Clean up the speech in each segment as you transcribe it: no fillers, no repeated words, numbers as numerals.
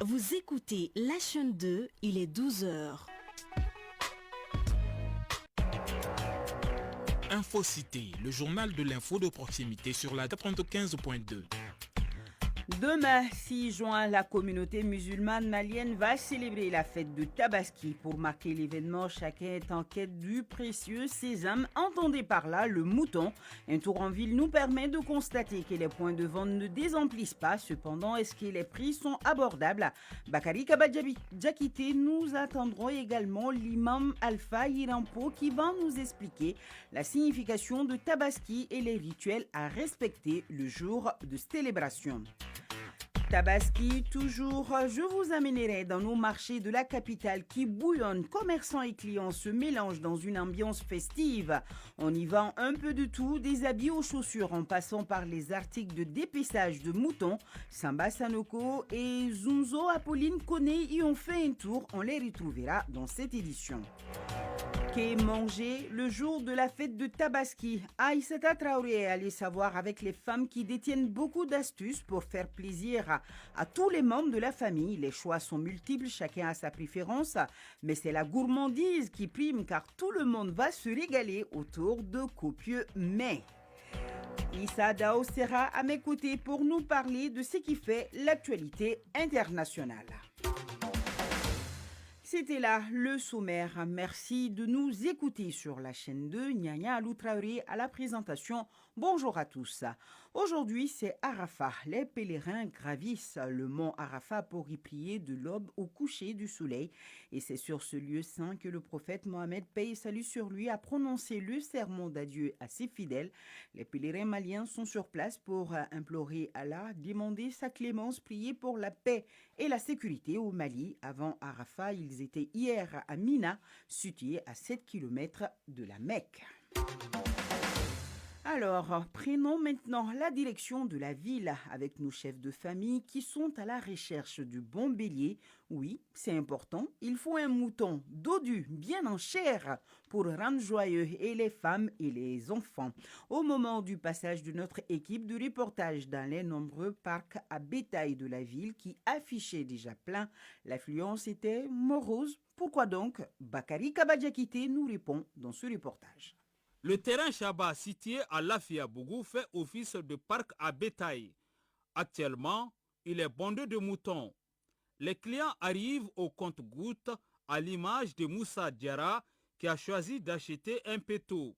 Vous écoutez la chaîne 2, il est 12 heures. Infocité, le journal de l'info de proximité sur la 95.2. Demain, 6 juin, la communauté musulmane malienne va célébrer la fête de Tabaski. Pour marquer l'événement, chacun est en quête du précieux sésame. Entendez par là le mouton. Un tour en ville nous permet de constater que les points de vente ne désemplissent pas. Cependant, est-ce que les prix sont abordables? Bakari Kabadjakité, nous attendrons également l'imam Alpha Irampo qui va nous expliquer la signification de Tabaski et les rituels à respecter le jour de célébration. Tabaski, toujours, je vous amènerai dans nos marchés de la capitale qui bouillonnent. Commerçants et clients se mélangent dans une ambiance festive. On y vend un peu de tout, des habits aux chaussures en passant par les articles de dépeçage de moutons. Samba Sanoko et Zunzo Apolline Kone y ont fait un tour. On les retrouvera dans cette édition. Qu'est manger le jour de la fête de Tabaski? Aïssata Traoré est allée savoir avec les femmes qui détiennent beaucoup d'astuces pour faire plaisir à tous les membres de la famille. Les choix sont multiples, chacun a sa préférence, mais c'est la gourmandise qui prime car tout le monde va se régaler autour de copieux mets. Issa Dao sera à mes côtés pour nous parler de ce qui fait l'actualité internationale. C'était là le sommaire. Merci de nous écouter sur la chaîne 2. Nyanya Alou Traoré à la présentation. Bonjour à tous. Aujourd'hui, c'est Arafat. Les pèlerins gravissent le mont Arafat pour y prier de l'aube au coucher du soleil. Et c'est sur ce lieu saint que le prophète Mohammed, paix et salut sur lui, a prononcé le sermon d'adieu à ses fidèles. Les pèlerins maliens sont sur place pour implorer Allah, demander sa clémence, prier pour la paix et la sécurité au Mali. Avant Arafat, ils étaient hier à Mina, situé à 7 km de la Mecque. Alors, prenons maintenant la direction de la ville avec nos chefs de famille qui sont à la recherche du bon bélier. Oui, c'est important, il faut un mouton dodu, bien en chair, pour rendre joyeux et les femmes et les enfants. Au moment du passage de notre équipe de reportage dans les nombreux parcs à bétail de la ville qui affichaient déjà plein, l'affluence était morose. Pourquoi donc? Bakari Kabadjakité nous répond dans ce reportage. Le terrain Chaba situé à Lafia-Bougou fait office de parc à bétail. Actuellement, il est bondé de moutons. Les clients arrivent au compte-gouttes à l'image de Moussa Diarra qui a choisi d'acheter un péto.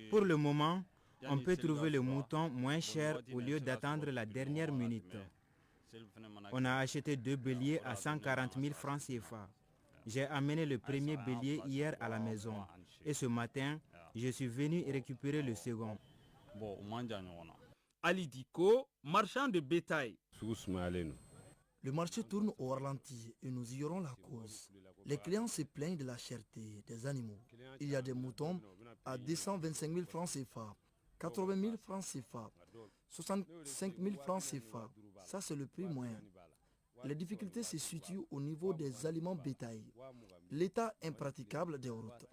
Pour le moment, on peut trouver le mouton moins cher au lieu d'attendre la dernière minute. On a acheté 2 béliers à 140 000 francs CFA. J'ai amené le premier bélier hier à la maison et ce matin, je suis venu récupérer le second. Ali Diko, marchand de bétail. Le marché tourne au ralenti et nous ignorons la cause. Les clients se plaignent de la cherté des animaux. Il y a des moutons à 225 000 francs CFA, 80 000 francs CFA, 65 000 francs CFA. Ça, c'est le prix moyen. Les difficultés se situent au niveau des aliments bétail. L'état impraticable des routes.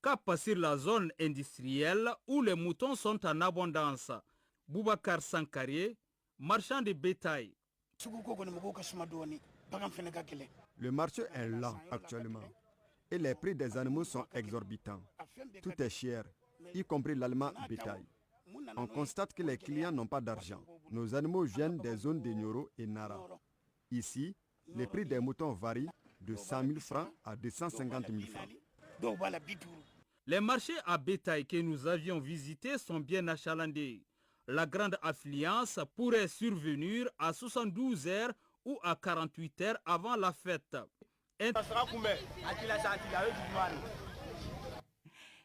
Cap sur la zone industrielle où les moutons sont en abondance. Boubacar Sankarié, marchand de bétail. Le marché est là actuellement et les prix des animaux sont exorbitants. Tout est cher, y compris l'aliment bétail. On constate que les clients n'ont pas d'argent. Nos animaux viennent des zones de Nioro et Nara. Ici, les prix des moutons varient de 100 000 francs à 250 000 francs. Les marchés à bétail que nous avions visités sont bien achalandés. La grande affluence pourrait survenir à 72 heures ou à 48 heures avant la fête.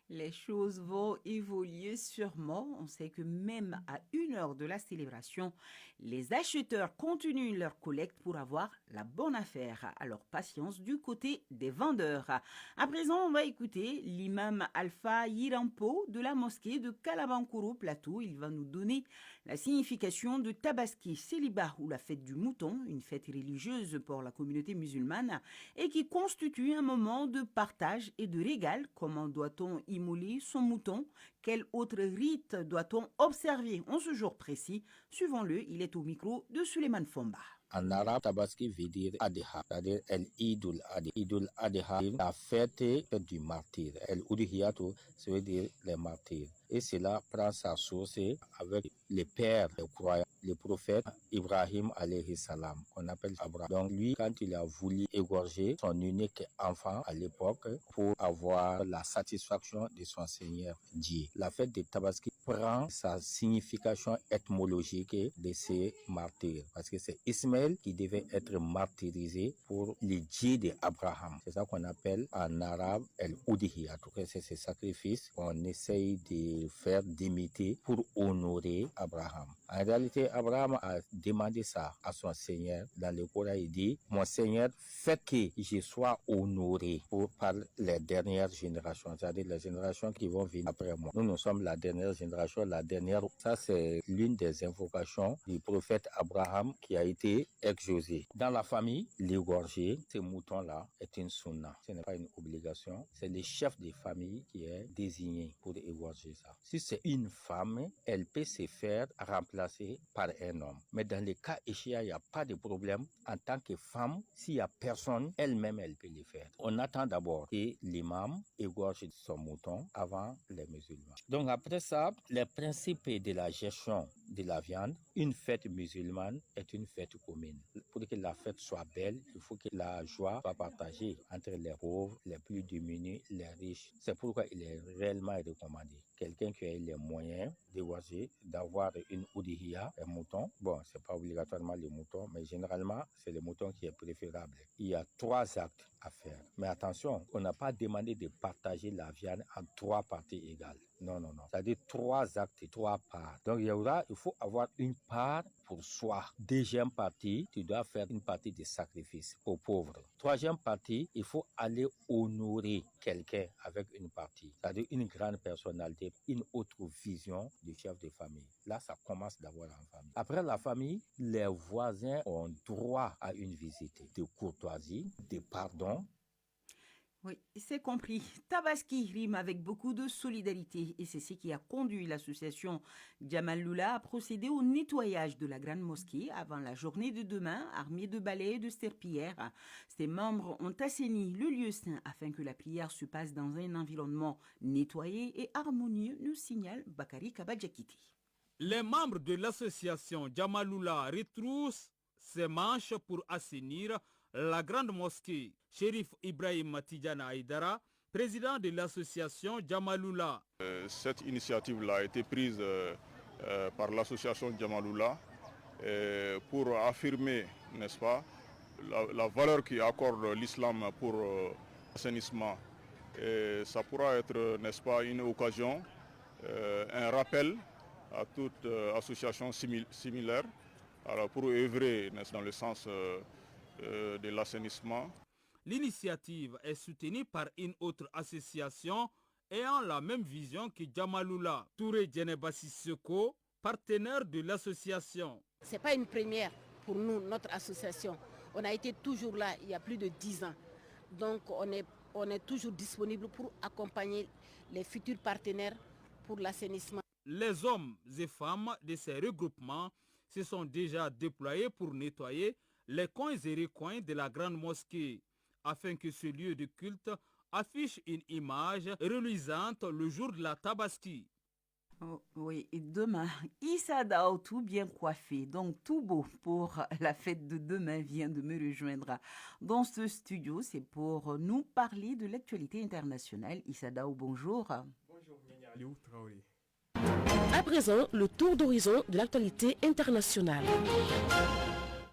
Les choses vont évoluer sûrement. On sait que même à 1 heure de la célébration, les acheteurs continuent leur collecte pour avoir la bonne affaire. Alors patience du côté des vendeurs. À présent, on va écouter l'imam Alpha Yirampo de la mosquée de Kalabankoro Plateau. Il va nous donner la signification de Tabaski, célibat ou la fête du mouton, une fête religieuse pour la communauté musulmane et qui constitue un moment de partage et de régal. Comment doit-on y immoler son mouton? Quel autre rite doit-on observer en ce jour précis? Suivons-le, il est au micro de Suleiman Fomba. En arabe, Tabaski veut dire Adha, c'est-à-dire El Idul Adha. Idul Adha, la fête du martyr. El Udhiyatu, ça veut dire les martyrs. Et cela prend sa source avec les pères des croyants, le prophète Ibrahim alayhi salam, qu'on appelle Abraham. Donc lui, quand il a voulu égorger son unique enfant à l'époque pour avoir la satisfaction de son Seigneur Dieu. La fête de Tabaski prend sa signification étymologique de ces martyrs. Parce que c'est Ismaël qui devait être martyrisé pour le Dieu d'Abraham. C'est ça qu'on appelle en arabe El Udhiyat. C'est ce sacrifice qu'on essaye de faire, d'imiter pour honorer Abraham. En réalité, Abraham a demandé ça à son Seigneur. Dans le Coran, il dit, mon Seigneur, faites que je sois honoré par les dernières générations, c'est-à-dire les générations qui vont venir après moi. Nous sommes la dernière génération, la dernière. Ça, c'est l'une des invocations du prophète Abraham qui a été exaucée. Dans la famille, l'égorger, ces moutons-là, est une sunna. Ce n'est pas une obligation. C'est le chef de famille qui est désigné pour égorger ça. Si c'est une femme, elle peut se faire remplacer par un homme. Mais dans les cas échéants, il n'y a pas de problème. En tant que femme, s'il n'y a personne, elle-même, elle peut le faire. On attend d'abord que l'imam égorge son mouton avant les musulmans. Donc après ça, les principes de la gestion de la viande, une fête musulmane est une fête commune. Pour que la fête soit belle, il faut que la joie soit partagée entre les pauvres, les plus démunis, les riches. C'est pourquoi il est réellement recommandé. Quelqu'un qui a les moyens d'égorger, d'avoir une udhiya, un mouton. Bon, c'est pas obligatoirement le mouton, mais généralement, c'est le mouton qui est préférable. Il y a 3 actes à faire. Mais attention, on n'a pas demandé de partager la viande en 3 parties égales. Non. C'est-à-dire 3 actes, 3 parts. Donc il faut avoir une part pour soi. Deuxième partie, tu dois faire une partie de sacrifice aux pauvres. Troisième partie, il faut aller honorer quelqu'un avec une partie. C'est-à-dire une grande personnalité, une autre vision du chef de famille. Là, ça commence d'abord en famille. Après la famille, les voisins ont droit à une visite de courtoisie, de pardon. Oui, c'est compris. Tabaski rime avec beaucoup de solidarité et c'est ce qui a conduit l'association Djamaloula à procéder au nettoyage de la grande mosquée avant la journée de demain, armée de balais et de serpillères. Ses membres ont assaini le lieu saint afin que la prière se passe dans un environnement nettoyé et harmonieux, nous signale Bakari Kabadjakiti. Les membres de l'association Djamaloula retroussent ses manches pour assainir la grande mosquée. Chérif Ibrahim Tidjana Aïdara, président de l'association Djamaloula. Cette initiative-là a été prise par l'association Djamaloula pour affirmer, n'est-ce pas, la valeur qu'accorde l'islam pour l'assainissement. Ça pourra être, n'est-ce pas, une occasion, un rappel à toute association similaire pour œuvrer dans le sens de l'assainissement. L'initiative est soutenue par une autre association ayant la même vision que Djamaloula. Touré Djenebassi Seko, partenaire de l'association. Ce n'est pas une première pour nous, notre association. On a été toujours là il y a plus de 10 ans. Donc on est toujours disponible pour accompagner les futurs partenaires pour l'assainissement. Les hommes et femmes de ces regroupements se sont déjà déployés pour nettoyer les coins et recoins de la grande mosquée, afin que ce lieu de culte affiche une image reluisante le jour de la Tabaski. Oh, oui, et demain, Issa Dao, tout bien coiffé, donc tout beau pour la fête de demain, vient de me rejoindre dans ce studio. C'est pour nous parler de l'actualité internationale. Issa Dao, bonjour. Bonjour, Nyanya Aliou Traoré. À présent, le tour d'horizon de l'actualité internationale.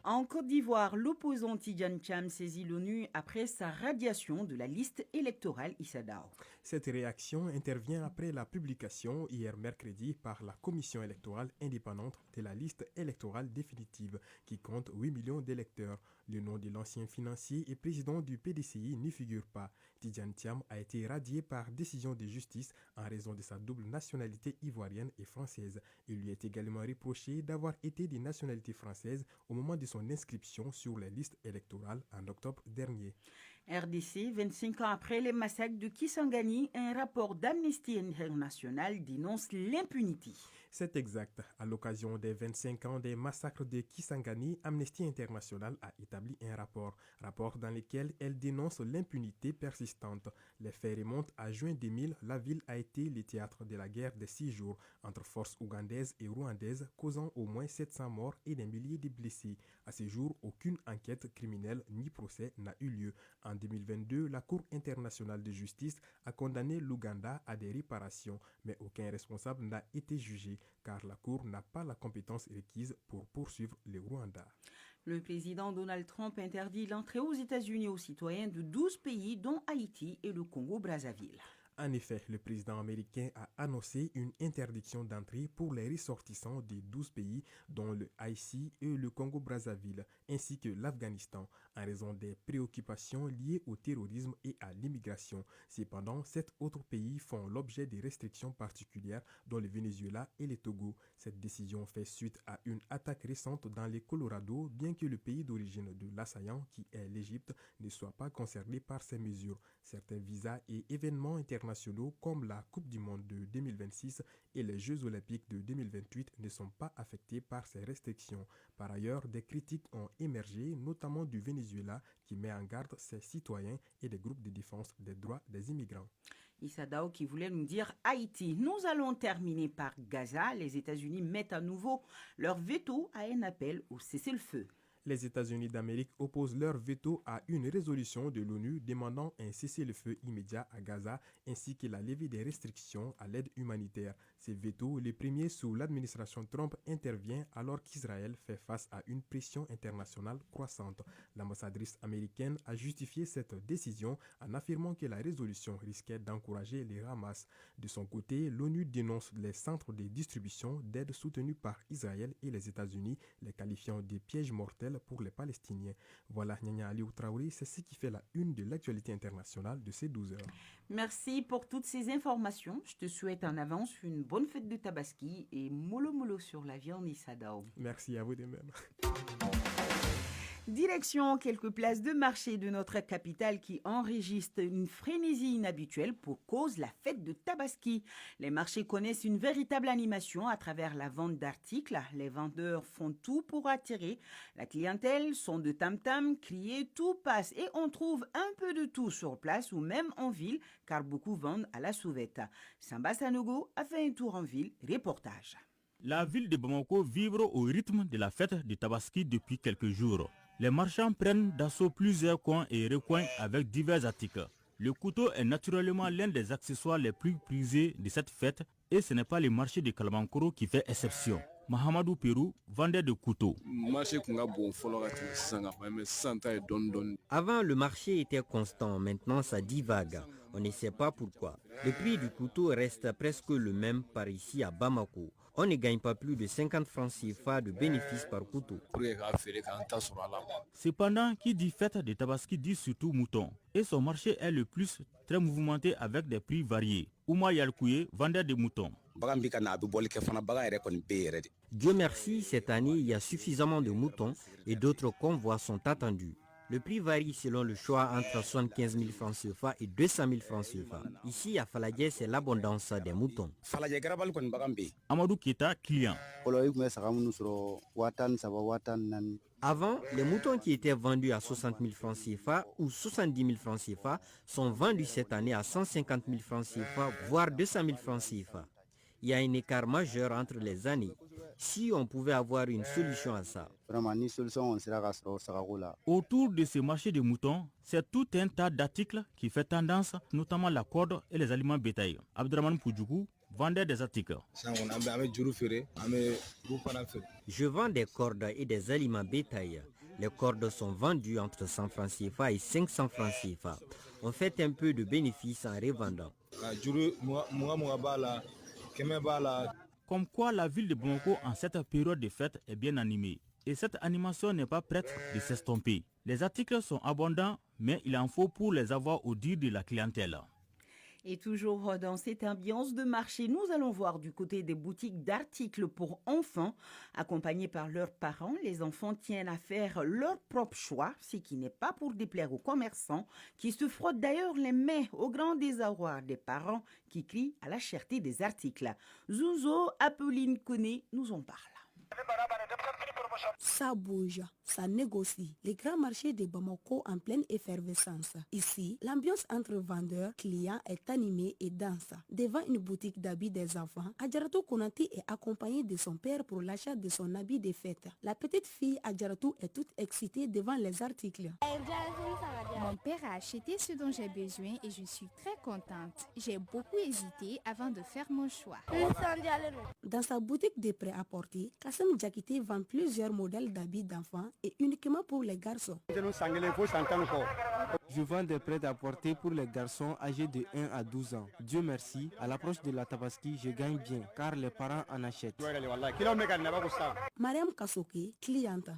En Côte d'Ivoire, l'opposant Tidjane Thiam saisit l'ONU après sa radiation de la liste électorale Issa Dao. Cette réaction intervient après la publication hier mercredi par la Commission électorale indépendante de la liste électorale définitive qui compte 8 millions d'électeurs. Le nom de l'ancien financier et président du PDCI n'y figure pas. Tidjane Thiam a été radié par décision de justice en raison de sa double nationalité ivoirienne et française. Il lui est également reproché d'avoir été de nationalité française au moment de son inscription sur les listes électorales en octobre dernier. RDC, 25 ans après les massacres de Kisangani, un rapport d'Amnesty International dénonce l'impunité. C'est exact. À l'occasion des 25 ans des massacres de Kisangani, Amnesty International a établi un rapport dans lequel elle dénonce l'impunité persistante. Les faits remontent à juin 2000. La ville a été le théâtre de la guerre des 6 jours entre forces ougandaises et rwandaises, causant au moins 700 morts et des milliers de blessés. À ce jour, aucune enquête criminelle ni procès n'a eu lieu. En 2022, la Cour internationale de justice a condamné l'Ouganda à des réparations, mais aucun responsable n'a été jugé, car la Cour n'a pas la compétence requise pour poursuivre le Rwanda. Le président Donald Trump interdit l'entrée aux États-Unis aux citoyens de 12 pays, dont Haïti et le Congo-Brazzaville. En effet, le président américain a annoncé une interdiction d'entrée pour les ressortissants des 12 pays, dont le Haïti et le Congo-Brazzaville, ainsi que l'Afghanistan, en raison des préoccupations liées au terrorisme et à l'immigration. Cependant, 7 autres pays font l'objet de restrictions particulières, dont le Venezuela et le Togo. Cette décision fait suite à une attaque récente dans le Colorado, bien que le pays d'origine de l'assaillant, qui est l'Égypte, ne soit pas concerné par ces mesures. Certains visas et événements internationaux comme la Coupe du Monde de 2026 et les Jeux Olympiques de 2028 ne sont pas affectés par ces restrictions. Par ailleurs, des critiques ont émergé, notamment du Venezuela, qui met en garde ses citoyens et des groupes de défense des droits des immigrants. Issa Dao qui voulait nous dire Haïti. Nous allons terminer par Gaza. Les États-Unis mettent à nouveau leur veto à un appel au cessez-le-feu. Les États-Unis d'Amérique opposent leur veto à une résolution de l'ONU demandant un cessez-le-feu immédiat à Gaza ainsi que la levée des restrictions à l'aide humanitaire. Ces veto, le premier sous l'administration Trump, intervient alors qu'Israël fait face à une pression internationale croissante. L'ambassadrice américaine a justifié cette décision en affirmant que la résolution risquait d'encourager les Hamas. De son côté, l'ONU dénonce les centres de distribution d'aide soutenus par Israël et les États-Unis, les qualifiant de pièges mortels pour les Palestiniens. Voilà, Nyanya Aliou Traoré, c'est ce qui fait la une de l'actualité internationale de ces 12 heures. Merci pour toutes ces informations. Je te souhaite en avance une bonne fête de Tabaski et mollo mollo sur la viande Issa Dao. Merci à vous de même. Direction quelques places de marché de notre capitale qui enregistrent une frénésie inhabituelle pour cause la fête de Tabaski. Les marchés connaissent une véritable animation à travers la vente d'articles. Les vendeurs font tout pour attirer la clientèle, son de tam-tam, crier, tout passe et on trouve un peu de tout sur place ou même en ville car beaucoup vendent à la sauvette. Samba Sanogo a fait un tour en ville, reportage. La ville de Bamako vibre au rythme de la fête de Tabaski depuis quelques jours. Les marchands prennent d'assaut plusieurs coins et recoins avec divers articles. Le couteau est naturellement l'un des accessoires les plus prisés de cette fête et ce n'est pas le marché de Kalamankoro qui fait exception. Mahamadou Perou, vendeur de couteaux. Avant, le marché était constant, maintenant ça divague. On ne sait pas pourquoi. Le prix du couteau reste presque le même par ici à Bamako. On ne gagne pas plus de 50 francs CFA de bénéfices par couteau. Cependant, qui dit fête de Tabaski dit surtout mouton. Et son marché est le plus très mouvementé avec des prix variés. Ouma Yalkouye, vendeur de moutons. Dieu merci, cette année, il y a suffisamment de moutons et d'autres convois sont attendus. Le prix varie selon le choix entre 75 000 francs CFA et 200 000 francs CFA. Ici, à Faladje, c'est l'abondance des moutons. Amadou Keta, client. Avant, les moutons qui étaient vendus à 60 000 francs CFA ou 70 000 francs CFA sont vendus cette année à 150 000 francs CFA, voire 200 000 francs CFA. Il y a un écart majeur entre les années. Si on pouvait avoir une solution à ça. Autour de ce marché de moutons, c'est tout un tas d'articles qui fait tendance, notamment la corde et les aliments bétail. Abdraman Poudjougou, vendeur des articles. Je vends des cordes et des aliments bétail. Les cordes sont vendues entre 100 francs CFA et 500 francs CFA. On fait un peu de bénéfice en revendant. Comme quoi la ville de Bamako en cette période de fête est bien animée. Et cette animation n'est pas prête de s'estomper. Les articles sont abondants, mais il en faut pour les avoir au dire de la clientèle. Et toujours dans cette ambiance de marché, nous allons voir du côté des boutiques d'articles pour enfants. Accompagnés par leurs parents, les enfants tiennent à faire leur propre choix, ce qui n'est pas pour déplaire aux commerçants, qui se frottent d'ailleurs les mains au grand désarroi des parents qui crient à la cherté des articles. Zouzo, Apolline Koné nous en parle. Ça bouge, ça négocie. Les grands marchés de Bamako en pleine effervescence. Ici, l'ambiance entre vendeurs, clients est animée et dense. Devant une boutique d'habits des enfants, Adjaratou Konati est accompagnée de son père pour l'achat de son habit de fête. La petite fille Adjaratou est toute excitée devant les articles. Mon père a acheté ce dont j'ai besoin et je suis très contente. J'ai beaucoup hésité avant de faire mon choix. Dans sa boutique de prêt-à-porter, Kassem Diakité vend plusieurs modèles d'habits d'enfants et uniquement pour les garçons. Je vends des prêts-à-porter pour les garçons âgés de 1 à 12 ans. Dieu merci, à l'approche de la Tabaski, je gagne bien car les parents en achètent. Mariam Kasoke, cliente.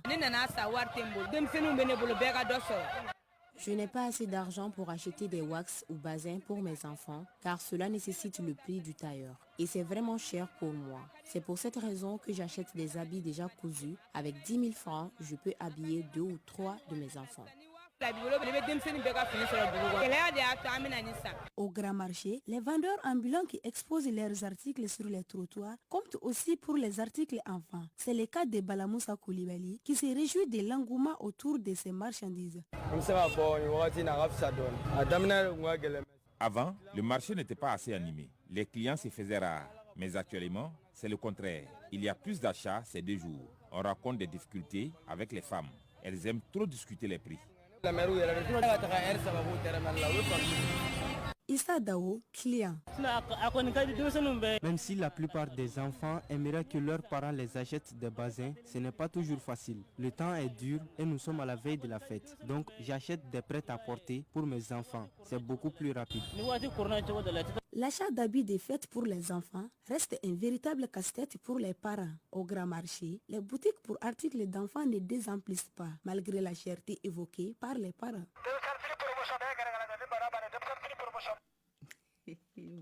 Je n'ai pas assez d'argent pour acheter des wax ou bazins pour mes enfants car cela nécessite le prix du tailleur. Et c'est vraiment cher pour moi. C'est pour cette raison que j'achète des habits déjà cousus. Avec 10 000 francs, je peux habiller 2 ou 3 de mes enfants. Au grand marché, les vendeurs ambulants qui exposent leurs articles sur les trottoirs comptent aussi pour les articles enfants. C'est le cas de Balamoussa Koulibaly qui se réjouit de l'engouement autour de ces marchandises. Avant, le marché n'était pas assez animé. Les clients se faisaient rares. Mais actuellement, c'est le contraire. Il y a plus d'achats ces 2 jours. On rencontre des difficultés avec les femmes. Elles aiment trop discuter les prix. Issa Dao, client. Même si la plupart des enfants aimeraient que leurs parents les achètent des bazins, ce n'est pas toujours facile. Le temps est dur et nous sommes à la veille de la fête. Donc j'achète des prêts-à-porter pour mes enfants. C'est beaucoup plus rapide. L'achat d'habits de fête pour les enfants reste un véritable casse-tête pour les parents. Au grand marché, les boutiques pour articles d'enfants ne désemplissent pas, malgré la cherté évoquée par les parents.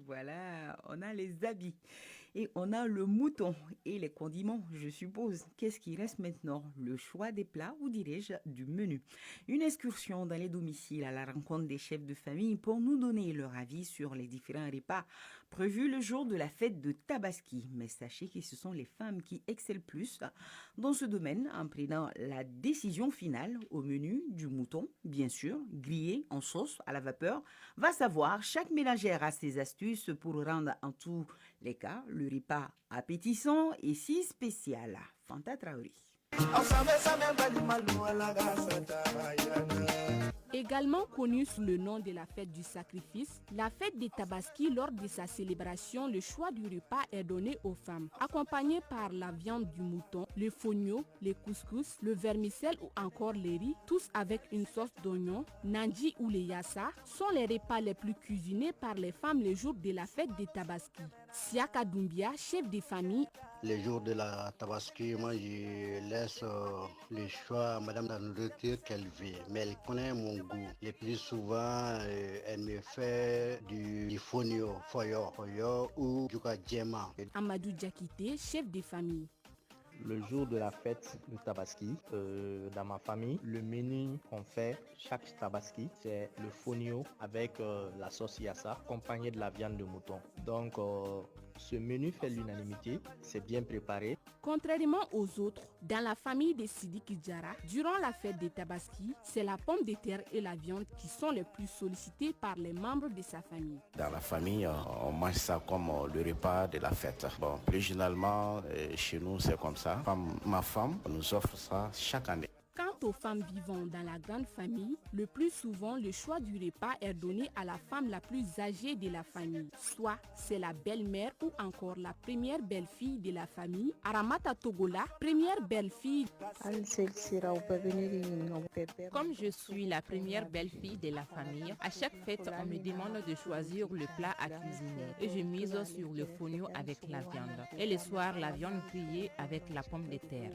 Voilà, on a les habits et on a le mouton et les condiments, je suppose. Qu'est-ce qui reste maintenant? Le choix des plats ou dirais-je du menu? Une excursion dans les domiciles à la rencontre des chefs de famille pour nous donner leur avis sur les différents repas prévus le jour de la fête de Tabaski. Mais sachez que ce sont les femmes qui excellent plus dans ce domaine en prenant la décision finale au menu du mouton, bien sûr, grillé en sauce à la vapeur. Va savoir, chaque ménagère a ses astuces pour rendre en tous les cas le repas appétissant et si spécial. Fanta Traoré. Également connue sous le nom de la fête du sacrifice, la fête des Tabaski, lors de sa célébration, le choix du repas est donné aux femmes, accompagné par la viande du mouton, le fognon, les couscous, le vermicelle ou encore les riz, tous avec une sauce d'oignon, nandji ou les yassa, sont les repas les plus cuisinés par les femmes le jour de la fête des Tabaski. Siaka Doumbia, chef de famille. Les jours de la Tabaski, moi je laisse le choix à madame la nourriture qu'elle veut, mais elle connaît mon goût. Le plus souvent, elle me fait du fonio, foyo ou du djema. Amadou Diakité, chef de famille. Le jour de la fête de Tabaski, dans ma famille, le menu qu'on fait chaque Tabaski, c'est le fonio avec la sauce yassa, accompagné de la viande de mouton. Donc, ce menu fait l'unanimité, c'est bien préparé. Contrairement aux autres, dans la famille des Sidiki Diarra, durant la fête des Tabaski, c'est la pomme de terre et la viande qui sont les plus sollicités par les membres de sa famille. Dans la famille, on mange ça comme le repas de la fête. Bon, plus généralement, chez nous, c'est comme ça. Ma femme nous offre ça chaque année. Quant aux femmes vivant dans la grande famille, le plus souvent, le choix du repas est donné à la femme la plus âgée de la famille. Soit c'est la belle-mère ou encore la première belle-fille de la famille. Aramata Togola, première belle-fille. Comme je suis la première belle-fille de la famille, à chaque fête, on me demande de choisir le plat à cuisiner. Et je mise sur le fognon avec la viande. Et le soir, la viande grillée avec la pomme de terre.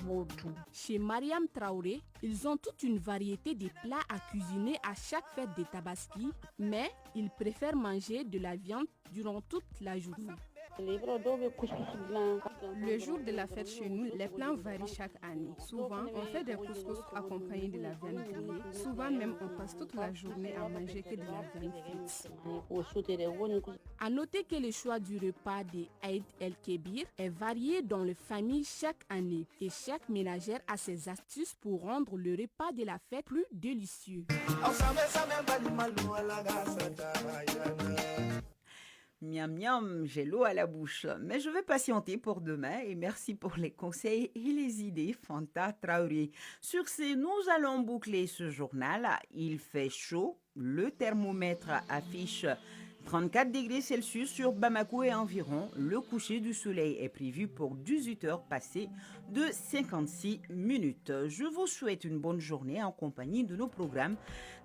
Vodou. Chez Mariam Traoré, ils ont toute une variété de plats à cuisiner à chaque fête des Tabaski, mais ils préfèrent manger de la viande durant toute la journée. Le jour de la fête chez nous, les plans varient chaque année. Souvent, on fait des couscous accompagnés de la viande grillée. Souvent même, on passe toute la journée à manger que de la viande frite. À noter que le choix du repas de Eid el-Kébir est varié dans les familles chaque année et chaque ménagère a ses astuces pour rendre le repas de la fête plus délicieux. Miam miam, j'ai l'eau à la bouche. Mais je vais patienter pour demain et merci pour les conseils et les idées, Fanta Traoré. Sur ce, nous allons boucler ce journal. Il fait chaud, le thermomètre affiche 34 degrés Celsius sur Bamako et environ. Le coucher du soleil est prévu pour 18 heures passées de 56 minutes. Je vous souhaite une bonne journée en compagnie de nos programmes.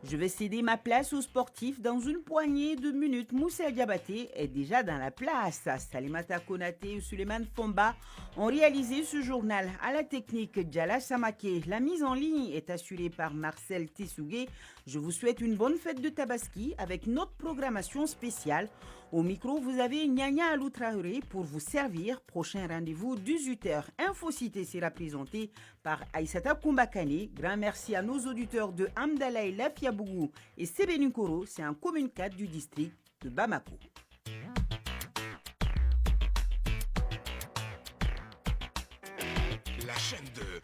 Je vais céder ma place aux sportifs dans une poignée de minutes. Moussa Diabaté est déjà dans la place. Salimata Konaté et Suleiman Fomba ont réalisé ce journal. À la technique, Djala Samake. La mise en ligne est assurée par Marcel Tessougué. Je vous souhaite une bonne fête de Tabaski avec notre programmation spéciale. Au micro, vous avez Nyanya Alou Traoré pour vous servir. Prochain rendez-vous, 18h. Infocité sera présenté par Aïssata Koumbakane. Grand merci à nos auditeurs de Amdalaï, Lafiabougou et Sebenikoro. C'est un commune 4 du district de Bamako. La chaîne de